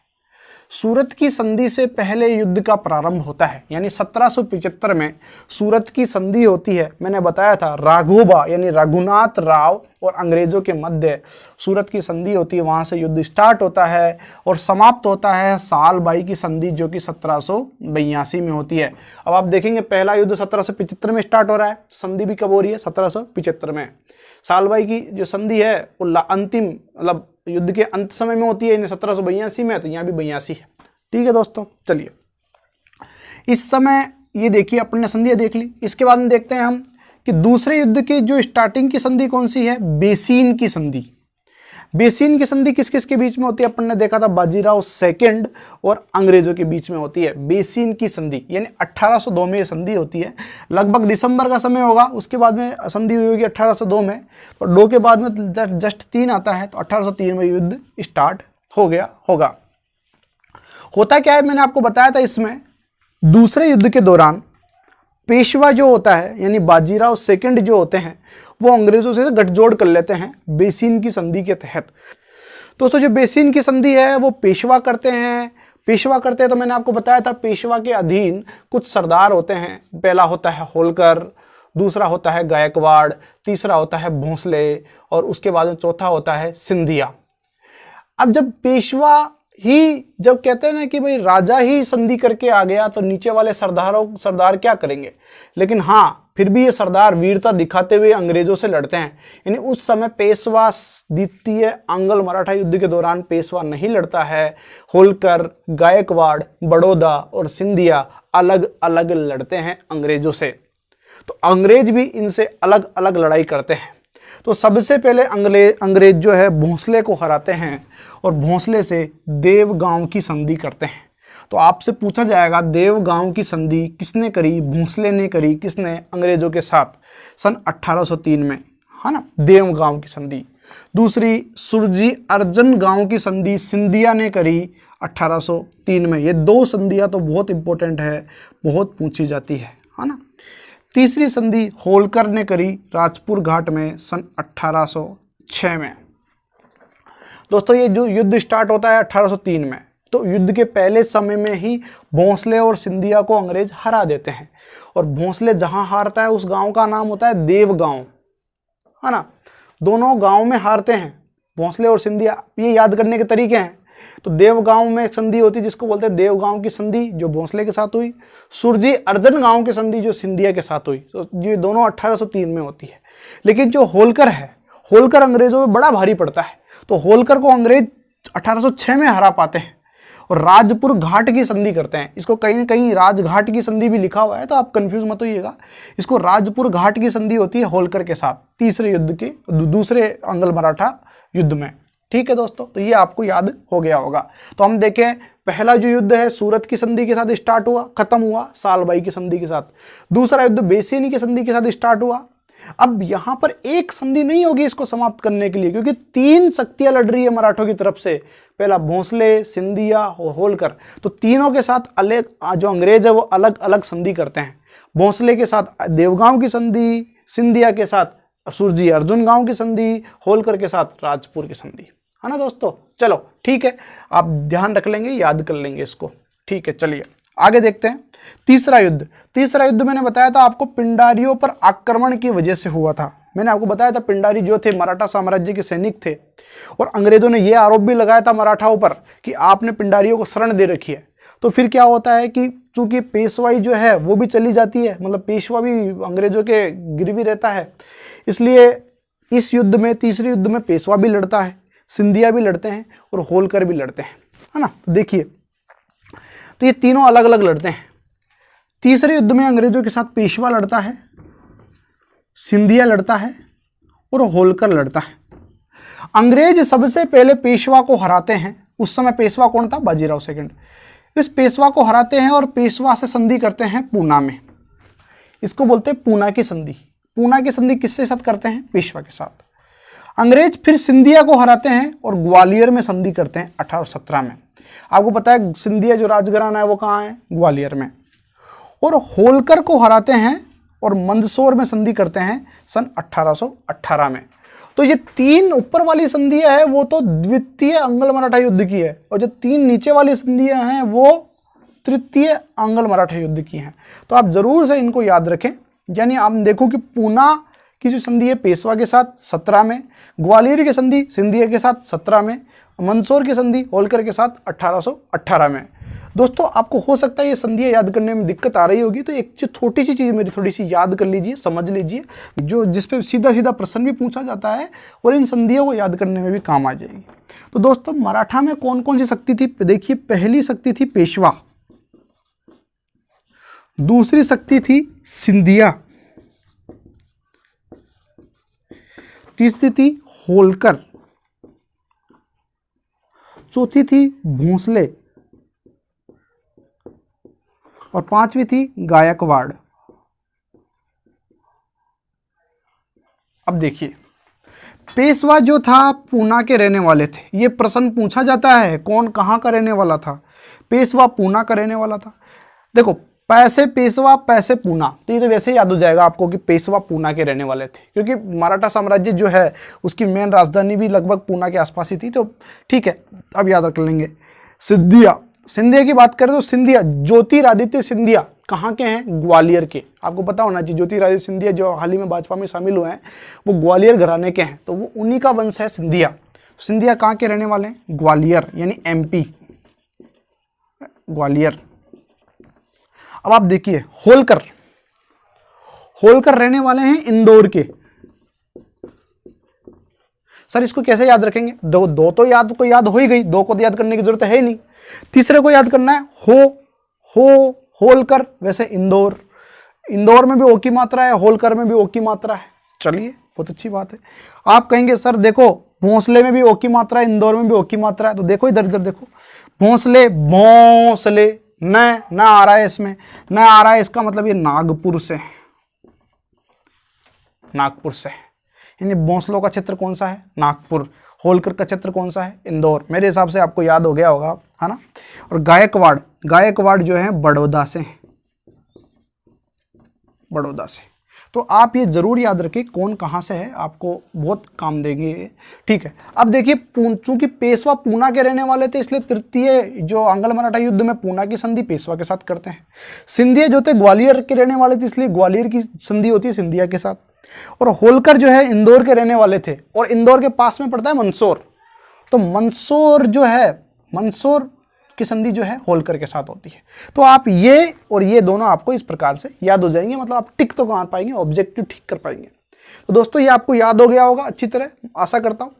सूरत की संधि से पहले युद्ध का प्रारंभ होता है, यानी 1775 में सूरत की संधि होती है। मैंने बताया था राघोबा यानी रघुनाथ राव और अंग्रेजों के मध्य सूरत की संधि होती है, वहां से युद्ध स्टार्ट होता है और समाप्त होता है सालबाई की संधि जो कि 1782 में होती है। अब आप देखेंगे पहला युद्ध 1775 में स्टार्ट हो रहा है, संधि भी कब हो रही है? 1775 में। सालबाई की जो संधि है वो अंतिम मतलब युद्ध के अंत समय में होती है, इन्हें 1782 में, तो यहाँ भी 82 है। ठीक है दोस्तों, चलिए इस समय ये देखिए अपन ने संधियाँ देख ली। इसके बाद में देखते हैं हम कि दूसरे युद्ध की जो स्टार्टिंग की संधि कौन सी है? बेसीन की संधि। बेसीन की संधि किस किस के बीच में होती है? अपन ने देखा था बाजीराव सेकंड और अंग्रेजों के बीच में होती है बेसीन की संधि, यानी 1802 में ये संधि होती है। लगभग दिसंबर का समय होगा, उसके बाद में संधि हुई होगी 1802 में। तो 2 के बाद में जस्ट 3 आता है, तो 1803 में युद्ध स्टार्ट हो गया होगा। होता क्या है, मैंने आपको बताया था इसमें दूसरे युद्ध के दौरान पेशवा जो होता है यानी बाजीराव सेकंड जो होते हैं वो अंग्रेजों से गठजोड़ कर लेते हैं बेसीन की संधि के तहत। दोस्तों जो बेसीन की संधि है वो पेशवा करते हैं। पेशवा करते हैं तो मैंने आपको बताया था पेशवा के अधीन कुछ सरदार होते हैं। पहला होता है होलकर, दूसरा होता है गायकवाड़, तीसरा होता है भोंसले और उसके बाद में चौथा होता है सिंधिया। अब जब पेशवा ही जब कहते हैं ना कि भाई राजा ही संधि करके आ गया तो नीचे वाले सरदार क्या करेंगे? लेकिन हाँ फिर भी ये सरदार वीरता दिखाते हुए अंग्रेजों से लड़ते हैं। यानी उस समय पेशवा द्वितीय आंग्ल मराठा युद्ध के दौरान पेशवा नहीं लड़ता है। होलकर, गायकवाड़, बड़ौदा और सिंधिया अलग अलग लड़ते हैं अंग्रेजों से। तो अंग्रेज भी इनसे अलग अलग लड़ाई करते हैं। तो सबसे पहले अंग्रेज जो है भोंसले को हराते हैं और भोंसले से देवगांव की संधि करते हैं। तो आपसे पूछा जाएगा देवगांव की संधि किसने करी? भोंसले ने करी। किसने? अंग्रेजों के साथ सन 1803 में, है ना, देवगांव की संधि। दूसरी सुरजी अर्जन गांव की संधि सिंधिया ने करी 1803 में। ये 2 संधियां तो बहुत इंपॉर्टेंट है, बहुत पूछी जाती है ना। तीसरी संधि होलकर ने करी राजपुर घाट में सन 1806 में। दोस्तों ये जो युद्ध स्टार्ट होता है 1803 में, तो युद्ध के पहले समय में ही भोंसले और सिंधिया को अंग्रेज हरा देते हैं। और भोंसले जहां हारता है उस गांव का नाम होता है देवगांव, है ना। दोनों गांव में हारते हैं भोंसले और सिंधिया, ये याद करने के तरीके हैं। तो देवगांव में एक संधि होती है जिसको बोलते हैं देवगांव की संधि, जो भोंसले के साथ हुई। सुरजी अर्जन गांव की संधि जो सिंधिया के साथ हुई। तो ये दोनों 1803 में होती है। लेकिन जो होलकर है, होलकर अंग्रेजों में बड़ा भारी पड़ता है। तो होलकर को अंग्रेज 1806 में हरा पाते हैं और राजपुर घाट की संधि करते हैं। इसको कहीं ना कहीं राजघाट की संधि भी लिखा हुआ है, तो आप कंफ्यूज मत होइएगा। इसको राजपुर घाट की संधि होती है होलकर के साथ तीसरे युद्ध के दूसरे आंग्ल मराठा युद्ध में। ठीक है दोस्तों, तो ये आपको याद हो गया होगा। तो हम देखें पहला जो युद्ध है सूरत की संधि के साथ स्टार्ट हुआ, खत्म हुआ सालबाई की संधि के साथ। दूसरा युद्ध बेसिनी की संधि के साथ स्टार्ट हुआ। अब यहां पर एक संधि नहीं होगी इसको समाप्त करने के लिए, क्योंकि 3 शक्तियां लड़ रही है मराठों की तरफ से। पहला भोंसले, सिंधिया और होलकर, तो तीनों के साथ अलग जो अंग्रेज है वो अलग अलग संधि करते हैं। भोंसले के साथ देवगांव की संधि, सिंधिया के साथ सुरजी अर्जुन गांव की संधि, होलकर के साथ राजपुर की संधि, है ना दोस्तों। चलो ठीक है, आप ध्यान रख लेंगे, याद कर लेंगे इसको। ठीक है, चलिए आगे देखते हैं। तीसरा युद्ध मैंने बताया था आपको पिंडारियों पर आक्रमण की वजह से हुआ था। मैंने आपको बताया था पिंडारी जो थे मराठा साम्राज्य के सैनिक थे और अंग्रेजों ने यह आरोप भी लगाया था मराठाओं पर कि आपने पिंडारियों को शरण दे रखी है। तो फिर क्या होता है कि चूंकि पेशवाई जो है वो भी चली जाती है, मतलब पेशवा भी अंग्रेजों के गिरवी रहता है, इसलिए इस युद्ध में, तीसरे युद्ध में पेशवा भी लड़ता है, सिंधिया भी लड़ते हैं और होलकर भी लड़ते हैं, है ना। तो देखिए, तो ये तीनों अलग अलग लड़ते हैं। तीसरे युद्ध में अंग्रेजों के साथ पेशवा लड़ता है, सिंधिया लड़ता है और होलकर लड़ता है। अंग्रेज सबसे पहले पेशवा को हराते हैं। उस समय पेशवा कौन था? बाजीराव सेकंड। इस पेशवा को हराते हैं और पेशवा से संधि करते हैं पूना में। इसको बोलते हैं पूना की संधि। पूना की संधि किसके साथ करते हैं? पेशवा के साथ। अंग्रेज फिर सिंधिया को हराते हैं और ग्वालियर में संधि करते हैं 1817 में। आपको पता है सिंधिया जो राजघराना है वो कहाँ है, ग्वालियर में। और होलकर को हराते हैं और मंदसौर में संधि करते हैं सन 1818 में। तो ये 3 ऊपर वाली संधियां है वो तो द्वितीय अंग्ल मराठा युद्ध की है, और जो 3 नीचे वाली संधियां हैं वो तृतीय अंग्ल मराठा युद्ध की हैं। तो आप जरूर से इनको याद रखें। यानी आप देखो कि पूना की जो संधि है पेशवा के साथ 17 में, ग्वालियर की संधि सिंधिया के साथ 17 में, मंदसौर की संधि होलकर के साथ 1818 में। दोस्तों आपको हो सकता है ये संधियां याद करने में दिक्कत आ रही होगी, तो एक छोटी सी चीज़ मेरी थोड़ी सी याद कर लीजिए, समझ लीजिए, जो जिस पे सीधा सीधा प्रश्न भी पूछा जाता है और इन संधियों को याद करने में भी काम आ जाएगी। तो दोस्तों मराठा में कौन कौन सी शक्ति थी, देखिए पहली शक्ति थी पेशवा, दूसरी शक्ति थी सिंधिया, तीसरी थी होलकर, चौथी थी भोंसले और 5वीं थी गायकवाड़। अब देखिए पेशवा जो था पूना के रहने वाले थे, ये प्रश्न पूछा जाता है कौन कहाँ का रहने वाला था, पेशवा पूना का रहने वाला था। देखो पैसे पेशवा पैसे पूना, तो ये तो वैसे ही याद हो जाएगा आपको कि पेशवा पूना के रहने वाले थे, क्योंकि मराठा साम्राज्य जो है उसकी मेन राजधानी भी लगभग पूना के आसपास ही थी। तो ठीक है, अब याद रख लेंगे। सिंधिया, सिंधिया की बात करें तो सिंधिया ज्योतिरादित्य सिंधिया कहाँ के हैं, ग्वालियर के। आपको पता होना चाहिए ज्योतिरादित्य सिंधिया जो हाल ही में भाजपा में शामिल हुए हैं वो ग्वालियर घराने के हैं, तो वो उन्हीं का वंश है सिंधिया। सिंधिया कहाँ के रहने वाले हैं, ग्वालियर यानी MP ग्वालियर। अब आप देखिए होलकर, होलकर रहने वाले हैं इंदौर के। सर इसको कैसे याद रखेंगे, दो तो याद को याद हो ही गई, 2 को तो याद करने की जरूरत है ही नहीं, तीसरे को याद करना है होलकर। वैसे इंदौर, इंदौर में भी ओ की मात्रा है, होलकर में भी ओ की मात्रा है। चलिए बहुत अच्छी बात है। आप कहेंगे सर देखो भोंसले में भी ओ की मात्रा है, इंदौर में भी ओ की मात्रा है, तो देखो इधर इधर देखो, भोंसले भोंसले न आ रहा है, इसमें न आ रहा है, इसका मतलब ये नागपुर से है, नागपुर से। यानी भोंसलों का क्षेत्र कौन सा है, नागपुर। होलकर का क्षेत्र कौन सा है, इंदौर। मेरे हिसाब से आपको याद हो गया होगा, है ना। और गायकवाड़, गायकवाड़ जो है बड़ौदा से, बड़ौदा से। तो आप ये जरूर याद रखें कौन कहाँ से है, आपको बहुत काम देंगे। ठीक है, अब देखिए चूंकि पेशवा पूना के रहने वाले थे इसलिए तृतीय जो आंग्ल मराठा युद्ध में पूना की संधि पेशवा के साथ करते हैं। सिंधिया जो थे ग्वालियर के रहने वाले थे इसलिए ग्वालियर की संधि होती है सिंधिया के साथ। और होलकर जो है इंदौर के रहने वाले थे और इंदौर के पास में पड़ता है मंदसौर, तो मंदसौर जो है, मंदसौर की संधि जो है होलकर के साथ होती है। तो आप ये और ये दोनों आपको इस प्रकार से याद हो जाएंगे, मतलब आप टिक तो मार पाएंगे, ऑब्जेक्टिव ठीक कर पाएंगे। तो दोस्तों ये आपको याद हो गया होगा अच्छी तरह, आशा करता हूं।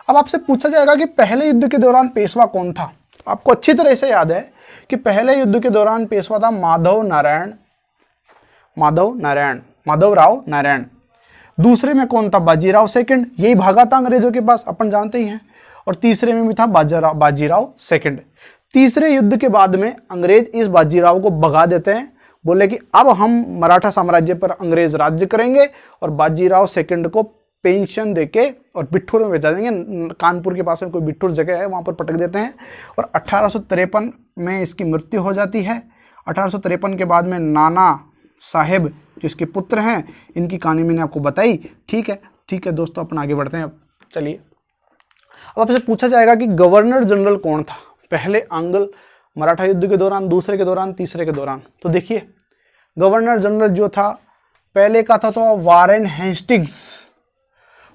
अब आपसे पूछा जाएगा कि पहले युद्ध के दौरान पेशवा कौन था। तो आपको अच्छी तरह से याद है कि पहले युद्ध के दौरान पेशवा था माधवराव नारायण। दूसरे में कौन था, बाजीराव सेकंड, यही भागा था अंग्रेजों के पास, अपन जानते ही हैं। और तीसरे में भी था बाजीराव सेकंड। तीसरे युद्ध के बाद में अंग्रेज इस बाजीराव को भगा देते हैं, बोले कि अब हम मराठा साम्राज्य पर अंग्रेज राज्य करेंगे, और बाजीराव सेकंड को पेंशन देके और बिठूर में भेजा देंगे। कानपुर के पास में कोई बिठूर जगह है, वहां पर पटक देते हैं। और 1853 में इसकी मृत्यु हो जाती है। 1853 के बाद में नाना साहेब जो इसके पुत्र हैं, इनकी कहानी मैंने आपको बताई। ठीक है दोस्तों, अपन आगे बढ़ते हैं। अब चलिए, अब आपसे पूछा जाएगा कि गवर्नर जनरल कौन था पहले आंग्ल मराठा युद्ध के दौरान, दूसरे के दौरान, तीसरे के दौरान। तो देखिए गवर्नर जनरल जो था पहले का था तो वारेन हेस्टिंग्स,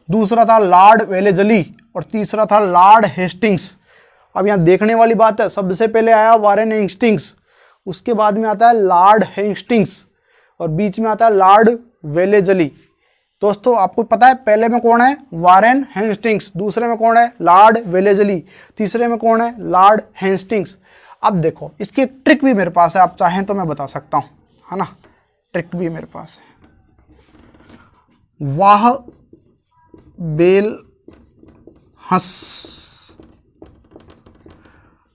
दूसरा था लॉर्ड वेलेजली और तीसरा था लॉर्ड हेस्टिंग्स। अब यहाँ देखने वाली बात है, सबसे पहले आया वारेन हेस्टिंग्स, उसके बाद में आता है लॉर्ड हेस्टिंग्स और बीच में आता है लॉर्ड वेलेजली। दोस्तों आपको पता है पहले में कौन है, वारेन हेस्टिंग्स, दूसरे में कौन है, लॉर्ड वेलेजली, तीसरे में कौन है, लॉर्ड हेस्टिंग्स। अब देखो इसकी एक ट्रिक भी मेरे पास है, आप चाहें तो मैं बता सकता हूं, है ना, ट्रिक भी मेरे पास है। वाह बेल हंस,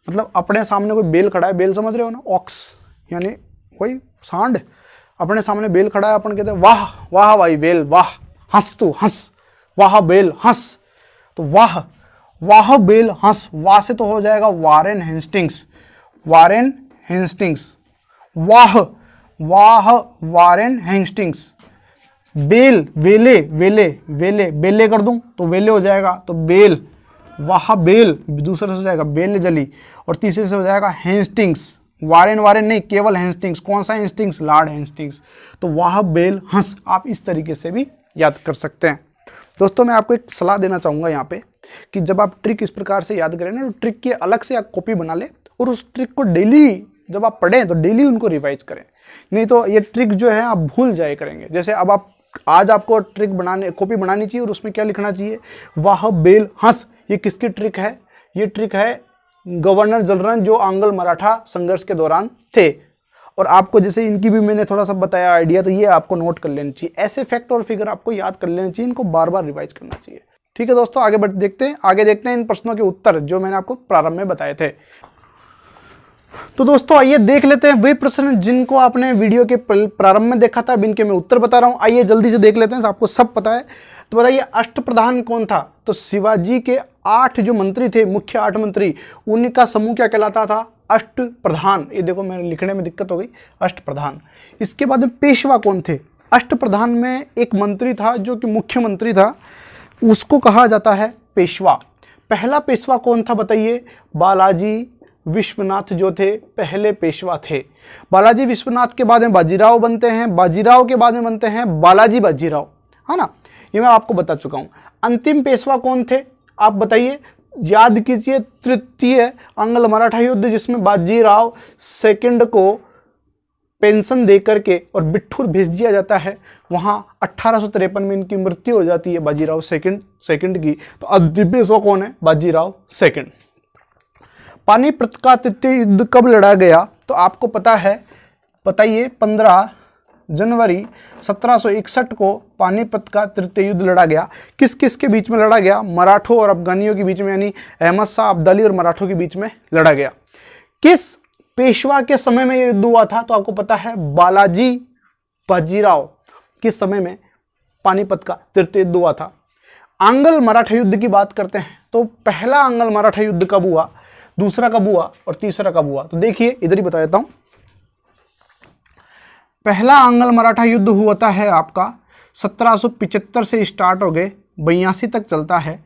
मतलब अपने सामने कोई बेल खड़ा है, बेल समझ रहे हो ना, ऑक्स यानी कोई सांड, अपने सामने बेल खड़ा है, अपन कहते हैं वाह वाह भाई बेल वाह, हंस तू हंस, वाह बेल हंस। तो वाह बेल हंस, वाह से तो हो जाएगा वारेन हेस्टिंग्स, वारेन हेस्टिंग्स, वाह वारेन हेस्टिंग्स। बेल वेले वेले वेले बेले कर दूं तो वेले हो जाएगा, तो बेल, वाह बेल दूसरे से हो जाएगा बेल जली, और तीसरे से हो जाएगा हेस्टिंग्स, वारेन नहीं, केवल हेस्टिंग्स। कौन सा हेस्टिंग्स? Lord Hastings. तो वाह बेल हंस, आप इस तरीके से भी याद कर सकते हैं। दोस्तों मैं आपको एक सलाह देना चाहूँगा यहाँ पे कि जब आप ट्रिक इस प्रकार से याद करें ना, तो ट्रिक की अलग से आप कॉपी बना ले और उस ट्रिक को डेली जब आप पढ़ें तो डेली उनको रिवाइज करें, नहीं तो ये ट्रिक जो है आप भूल जाए करेंगे। जैसे अब आप आज आपको ट्रिक बनाने कॉपी बनानी चाहिए और उसमें क्या लिखना चाहिए? वाह बेल हंस। ये किसकी ट्रिक है? ये ट्रिक है गवर्नर जनरल जो आंग्ल मराठा संघर्ष के दौरान थे। और आपको जैसे इनकी भी मैंने थोड़ा सा बताया आइडिया, तो ये आपको नोट कर लेना चाहिए। ऐसे फैक्ट और फिगर आपको याद कर लेना चाहिए, इनको बार बार रिवाइज करना चाहिए। ठीक है दोस्तों, आगे देखते हैं इन प्रश्नों के उत्तर जो मैंने आपको प्रारंभ में बताए थे। तो दोस्तों आइए देख लेते हैं वे प्रश्न जिनको आपने वीडियो के प्रारंभ में देखा था, अब इनके मैं उत्तर बता रहा हूं। आइए जल्दी से देख लेते हैं, आपको सब पता है। तो बताइए अष्टप्रधान कौन था? तो शिवाजी के 8 जो मंत्री थे, मुख्य 8 मंत्री, उनका समूह क्या कहलाता था? अष्टप्रधान। ये देखो मेरे लिखने में दिक्कत हो गई, अष्टप्रधान। इसके बाद में पेशवा कौन थे? अष्टप्रधान में एक मंत्री था जो कि मुख्यमंत्री था, उसको कहा जाता है पेशवा। पहला पेशवा कौन था बताइए? बालाजी विश्वनाथ जो थे पहले पेशवा थे। बालाजी विश्वनाथ के बाद में बाजीराव बनते हैं, बाजीराव के बाद में बनते हैं बालाजी बाजीराव, है ना, ये मैं आपको बता चुका हूं। अंतिम पेशवा कौन थे आप बताइए? याद कीजिए, तृतीय आंग्ल मराठा युद्ध जिसमें बाजीराव सेकंड को पेंशन दे करके और बिट्ठूर भेज दिया जाता है, वहां 1853 में इनकी मृत्यु हो जाती है बाजीराव सेकंड की। तो अंतिम पेशवा कौन है? बाजीराव सेकंड। पानीपत का तृतीय युद्ध कब लड़ा गया? तो आपको पता है, बताइए। 15 जनवरी 1761 को पानीपत का तृतीय युद्ध लड़ा गया। किस किस के बीच में लड़ा गया? मराठों और अफगानियों के बीच में, यानी अहमद शाह अब्दाली और मराठों के बीच में लड़ा गया। किस पेशवा के समय में यह युद्ध हुआ था? तो आपको पता है बालाजी बाजीराव किस समय में पानीपत का तृतीय युद्ध हुआ था। आंग्ल मराठा युद्ध की बात करते हैं तो पहला आंग्ल मराठा युद्ध कब हुआ, दूसरा कब हुआ और तीसरा कब हुआ? तो देखिए इधर ही बता देता हूं। पहला आंग्ल मराठा युद्ध हुआ है आपका 1775 से स्टार्ट हो गए 82 तक चलता है।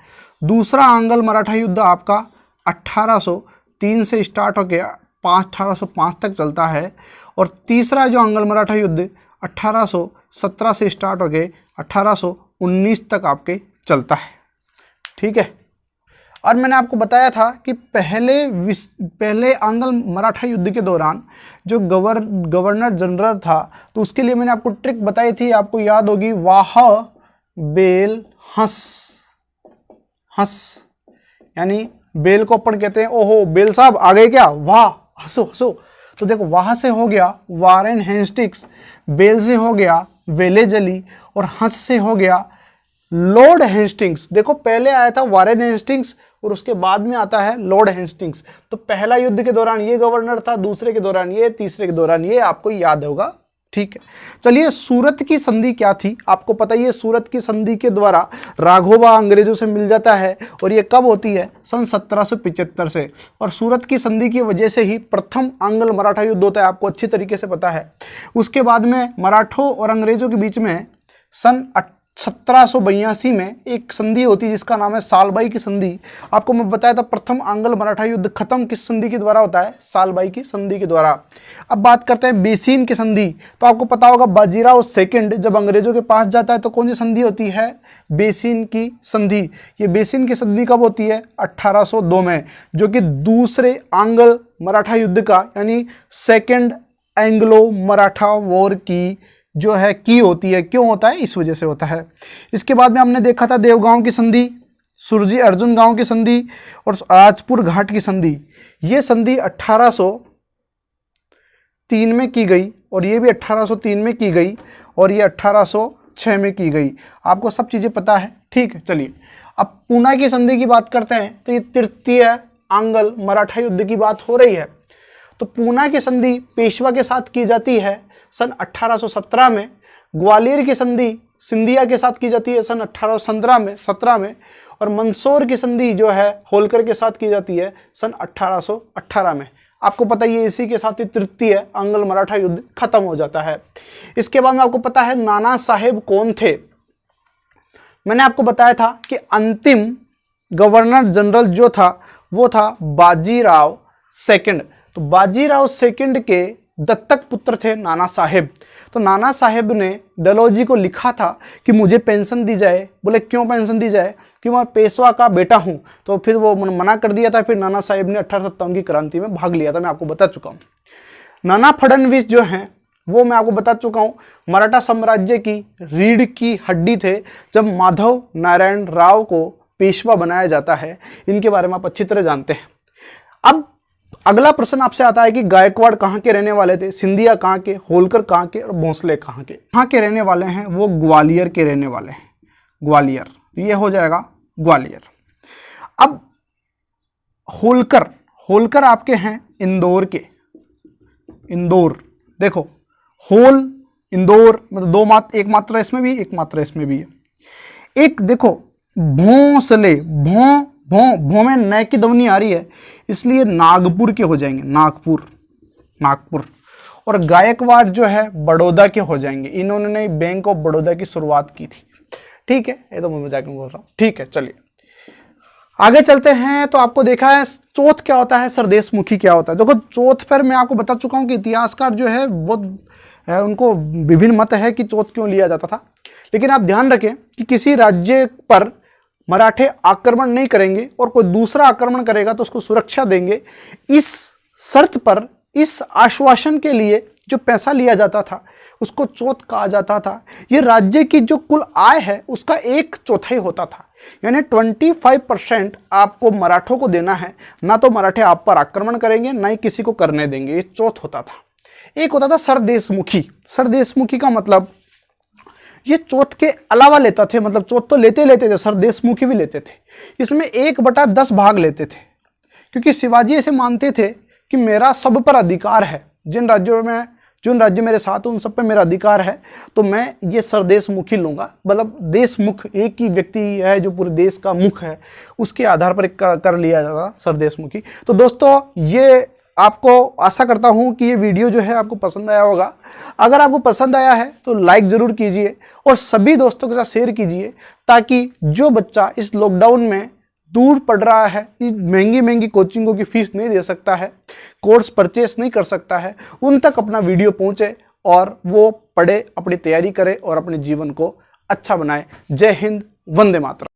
दूसरा आंग्ल मराठा युद्ध आपका 1803 से स्टार्ट हो गया 1805 तक चलता है। और तीसरा जो आंग्ल मराठा युद्ध 1817 से स्टार्ट हो गए 1819 तक आपके चलता है। ठीक है, और मैंने आपको बताया था कि पहले आंग्ल मराठा युद्ध के दौरान जो गवर्नर जनरल था, तो उसके लिए मैंने आपको ट्रिक बताई थी, आपको याद होगी, वाह बेल हंस, यानी बेल को अपन कहते हैं ओहो बेल साहब आ गए क्या, वाह हंसो हंसो। तो देखो वाह से हो गया वारेन हेस्टिंग्स, बेल से हो गया वेले जली, और हंस से हो गया लॉर्ड हेस्टिंग्स। देखो पहले आया था वारेन हेस्टिंग्स और उसके बाद में आता है लॉर्ड हेस्टिंग्स। तो पहला युद्ध के दौरान ये गवर्नर था, दूसरे के दौरान ये, तीसरे के दौरान ये, आपको याद होगा। ठीक है, चलिए सूरत की संधि क्या थी? आपको पता ही है, सूरत की संधि के द्वारा राघोबा अंग्रेजों से मिल जाता है, और ये कब होती है? सन 1775 से। और सूरत की संधि की वजह से ही प्रथम आंग्ल मराठा युद्ध होता है, आपको अच्छी तरीके से पता है। उसके बाद में मराठों और अंग्रेजों के बीच में सन 1782 में एक संधि होती है जिसका नाम है सालबाई की संधि। आपको मैं बताया था प्रथम आंग्ल मराठा युद्ध खत्म किस संधि के द्वारा होता है? सालबाई की संधि के द्वारा। अब बात करते हैं बेसिन की संधि। तो आपको पता होगा बाजीराव सेकंड जब अंग्रेजों के पास जाता है तो कौन सी संधि होती है? बेसिन की संधि। ये बेसिन की संधि कब होती है? 1802 में, जो कि दूसरे आंग्ल मराठा युद्ध का यानी सेकेंड एंग्लो मराठा वॉर की जो है की होती है। क्यों होता है? इस वजह से होता है। इसके बाद में हमने देखा था देवगांव की संधि, सुरजी अर्जुन गांव की संधि और राजपुर घाट की संधि। ये संधि 1803 में की गई और ये भी 1803 में की गई और ये 1806 में की गई। आपको सब चीज़ें पता है। ठीक है, चलिए अब पूना की संधि की बात करते हैं। तो ये तृतीय आंग्ल मराठा युद्ध की बात हो रही है। तो पूना की संधि पेशवा के साथ की जाती है सन 1817 में। ग्वालियर की संधि सिंधिया के साथ की जाती है सन 1817 में। और मंदसौर की संधि जो है होलकर के साथ की जाती है सन 1818 में। आपको पता ही है इसी के साथ ही तृतीय आंग्ल मराठा युद्ध खत्म हो जाता है। इसके बाद में आपको पता है नाना साहेब कौन थे। मैंने आपको बताया था कि अंतिम गवर्नर जनरल जो था वो था बाजीराव सेकंड। तो बाजीराव सेकंड के दत्तक पुत्र थे नाना साहेब। तो नाना साहेब ने डलहौजी को लिखा था कि मुझे पेंशन दी जाए। बोले क्यों पेंशन दी जाए? कि मैं पेशवा का बेटा हूं। तो फिर वो मना कर दिया था। फिर नाना साहेब ने 1857 की क्रांति में भाग लिया था, मैं आपको बता चुका हूं। नाना फडणवीस जो हैं वो मैं आपको बता चुका हूं, मराठा साम्राज्य की रीढ़ की हड्डी थे जब माधव नारायण राव को पेशवा बनाया जाता है। इनके बारे में आप अच्छी तरह जानते हैं। अब अगला प्रश्न आपसे आता है कि गायकवाड़ कहाँ के रहने वाले थे, सिंधिया कहाँ के, होलकर कहाँ के और भोंसले कहाँ के रहने वाले हैं? वो ग्वालियर के रहने वाले हैं, ग्वालियर। ये हो जाएगा ग्वालियर। अब होलकर आपके हैं इंदौर के। इंदौर देखो, होल इंदौर मतलब दो मात्रा, एक मात्रा इसमें भी एक मात्रा इसमें भी है। एक देखो भोंसले, भों में न की ध्वनि आ रही है इसलिए नागपुर के हो जाएंगे, नागपुर। और गायकवाड़ जो है बड़ौदा के हो जाएंगे। इन्होंने बैंक ऑफ बड़ौदा की शुरुआत की थी। ठीक है, ये तो मैं मजाक में बोल रहा हूँ। ठीक है, चलिए आगे चलते हैं। तो आपको देखा है चौथ क्या होता है, सरदेशमुखी क्या होता है। देखो चौथ पर मैं आपको बता चुका हूँ कि इतिहासकार जो है वो उनको विभिन्न मत है कि चौथ क्यों लिया जाता था। लेकिन आप ध्यान रखें कि किसी राज्य पर मराठे आक्रमण नहीं करेंगे और कोई दूसरा आक्रमण करेगा तो उसको सुरक्षा देंगे। इस शर्त पर, इस आश्वासन के लिए जो पैसा लिया जाता था उसको चौथ कहा जाता था। ये राज्य की जो कुल आय है उसका 1/4 होता था, यानी 25% आपको मराठों को देना है। ना तो मराठे आप पर आक्रमण करेंगे ना ही किसी को करने देंगे। ये चौथ होता था। एक होता था सरदेशमुखी का मतलब ये चौथ के अलावा लेता थे, मतलब चौथ तो लेते थे, सरदेशमुखी भी लेते थे। इसमें 1/10 भाग लेते थे, क्योंकि शिवाजी ऐसे मानते थे कि मेरा सब पर अधिकार है। जिन राज्य मेरे साथ उन सब पे मेरा अधिकार है, तो मैं ये सरदेशमुखी लूंगा। मतलब देशमुख एक ही व्यक्ति है जो पूरे देश का मुख है, उसके आधार पर कर लिया जाता सरदेशमुखी। तो दोस्तों ये आपको आशा करता हूं कि ये वीडियो जो है आपको पसंद आया होगा। अगर आपको पसंद आया है तो लाइक ज़रूर कीजिए और सभी दोस्तों के साथ शेयर कीजिए, ताकि जो बच्चा इस लॉकडाउन में दूर पढ़ रहा है, महंगी कोचिंगों की फीस नहीं दे सकता है, कोर्स परचेस नहीं कर सकता है, उन तक अपना वीडियो पहुंचे और वो पढ़े, अपनी तैयारी करे और अपने जीवन को अच्छा बनाए। जय हिंद, वंदे मातरम।